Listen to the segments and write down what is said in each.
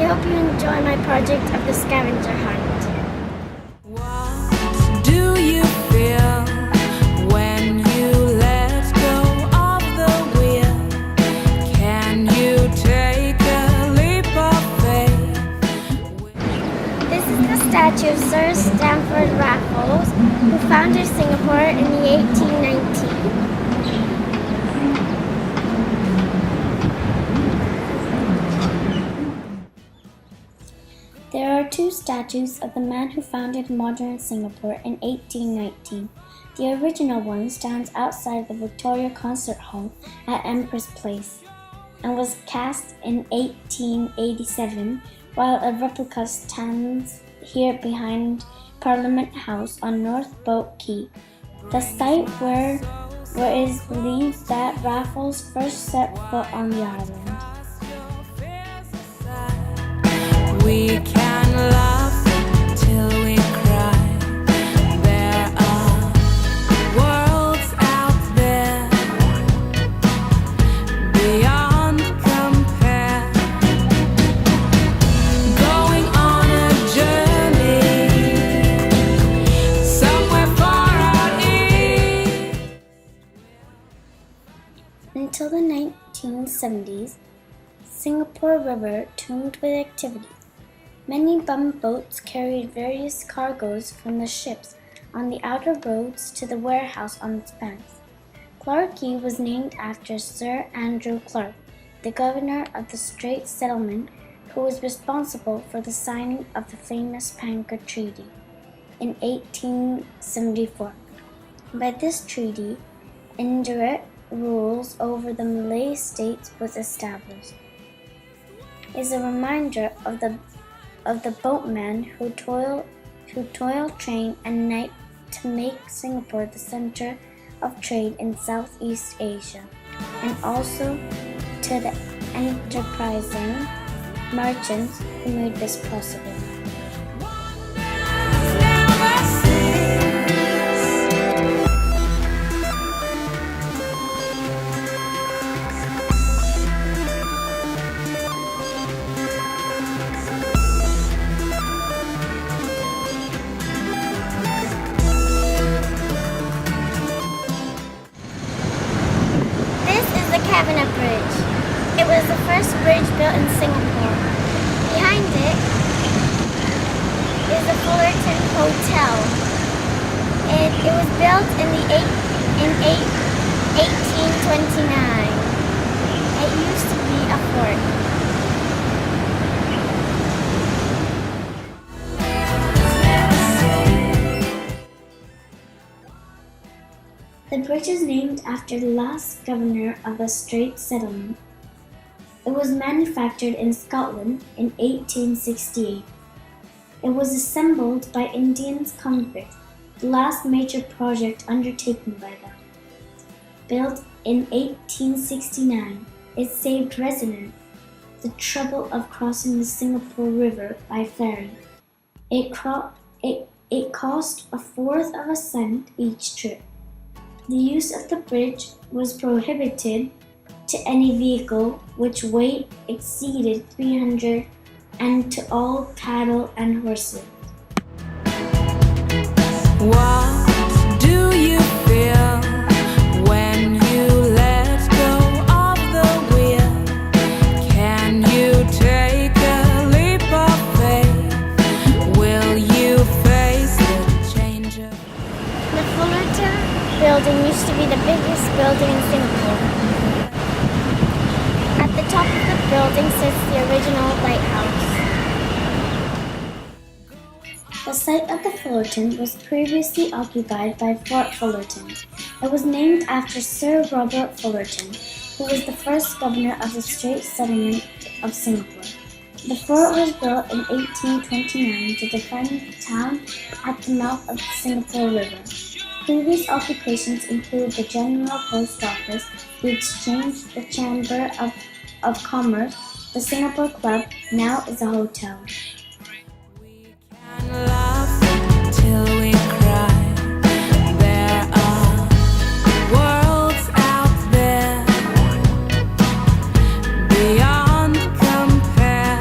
hope you enjoy my project of the scavenger hunt. What do you feel when you let go of the wheel? Can you take a leap of faith? This is the statue of Sir Stamford Raffles, who founded Singapore in the 1819. There are two statues of the man who founded modern Singapore in 1819. The original one stands outside the Victoria Concert Hall at Empress Place and was cast in 1887, while a replica stands here behind Parliament House on North Boat Quay, the site where it is believed that Raffles first set foot on the island. We can laugh till we cry. There are worlds out there beyond compare. Going on a journey somewhere far out east. Until the 1970s, Singapore River teemed with activity. Many bumboats carried various cargoes from the ships on the outer roads to the warehouse on its banks. Clarke Quay was named after Sir Andrew Clarke, the governor of the Straits Settlement, who was responsible for the signing of the famous Panger Treaty in 1874. By this treaty, indirect rules over the Malay states was established. It is a reminder of the boatmen who toil, train, and night to make Singapore the center of trade in Southeast Asia, and also to the enterprising merchants who made this possible. Scavenger Bridge. It was the first bridge built in Singapore. Behind it is the Fullerton Hotel. It was built in 1829. It used to be a fort. The bridge is named after the last governor of the Straits Settlement. It was manufactured in Scotland in 1868. It was assembled by Indians convicts, the last major project undertaken by them. Built in 1869, it saved residents the trouble of crossing the Singapore River by ferry. It cost a fourth of a cent each trip. The use of the bridge was prohibited to any vehicle which weight exceeded 300 and to all cattle and horses. What do you feel when you let go of the wheel? Can you take a leap of faith? Will you face the change of The Fullerton building used to be the biggest building in Singapore. At the top of the building sits the original lighthouse. The site of the Fullerton was previously occupied by Fort Fullerton. It was named after Sir Robert Fullerton, who was the first governor of the Straits Settlement of Singapore. The fort was built in 1829 to defend the town at the mouth of the Singapore River. Previous occupations include the General Post Office, the Exchange, the Chamber of Commerce, the Singapore Club, now is a hotel. We can laugh till we cry. There are worlds out there beyond compare.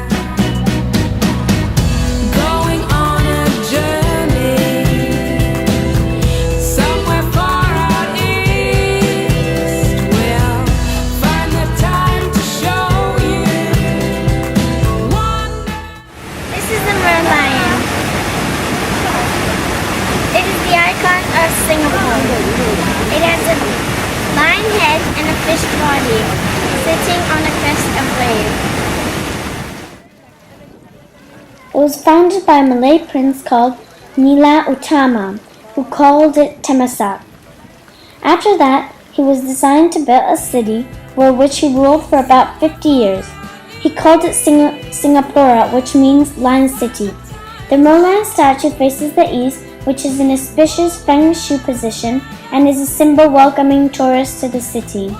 fish body, sitting on a crest of wave. It was founded by a Malay prince called Nila Utama, who called it Temasak. After that, he was designed to build a city which he ruled for about 50 years. He called it Singapura, which means Lion City. The Merlion statue faces the east, which is an auspicious feng shui position and is a symbol welcoming tourists to the city.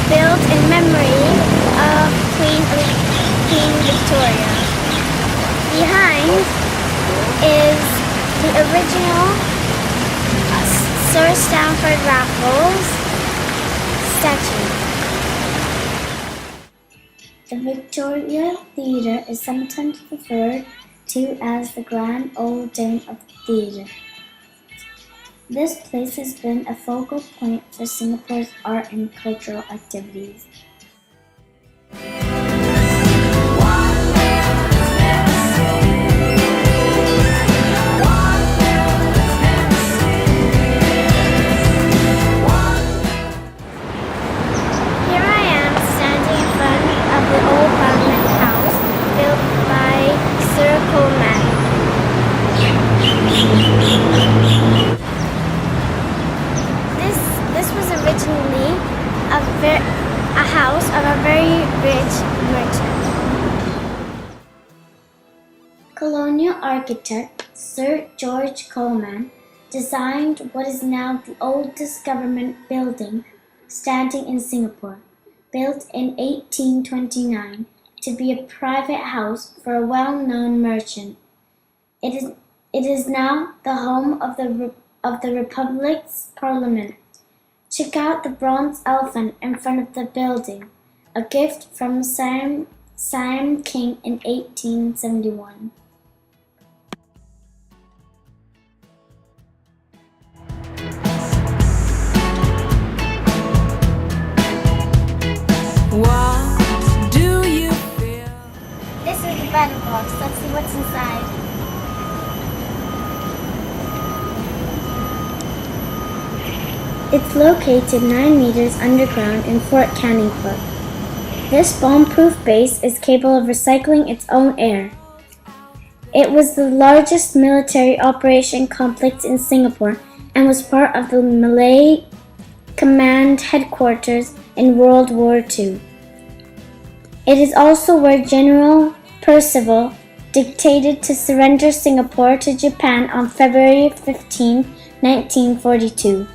Built in memory of Queen Victoria. Behind is the original Sir Stamford Raffles statue. The Victoria Theatre is sometimes referred to as the Grand Old Dame of Theatre. This place has been a focal point for Singapore's art and cultural activities. Here I am standing in front of the old Parliament House built by Sir Coleman. This was originally a house of a very rich merchant. Colonial architect Sir George Coleman designed what is now the oldest government building standing in Singapore, built in 1829 to be a private house for a well-known merchant. It is now the home of the Republic's Parliament. Check out the bronze elephant in front of the building, a gift from Siam King in 1871. What do you feel? This is the battle box. Let's see what's inside. It's located 9 meters underground in Fort Canning Club. This bomb-proof base is capable of recycling its own air. It was the largest military operation complex in Singapore and was part of the Malay Command headquarters in World War II. It is also where General Percival dictated to surrender Singapore to Japan on February 15, 1942.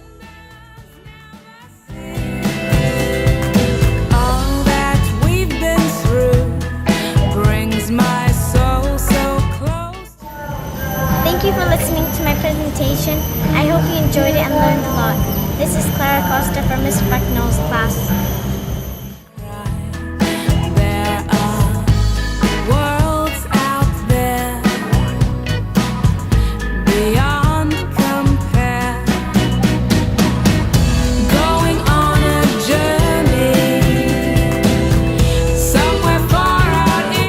Thank you for listening to my presentation. I hope you enjoyed it and learned a lot. This is Clara Costa from Miss Frecknell's class.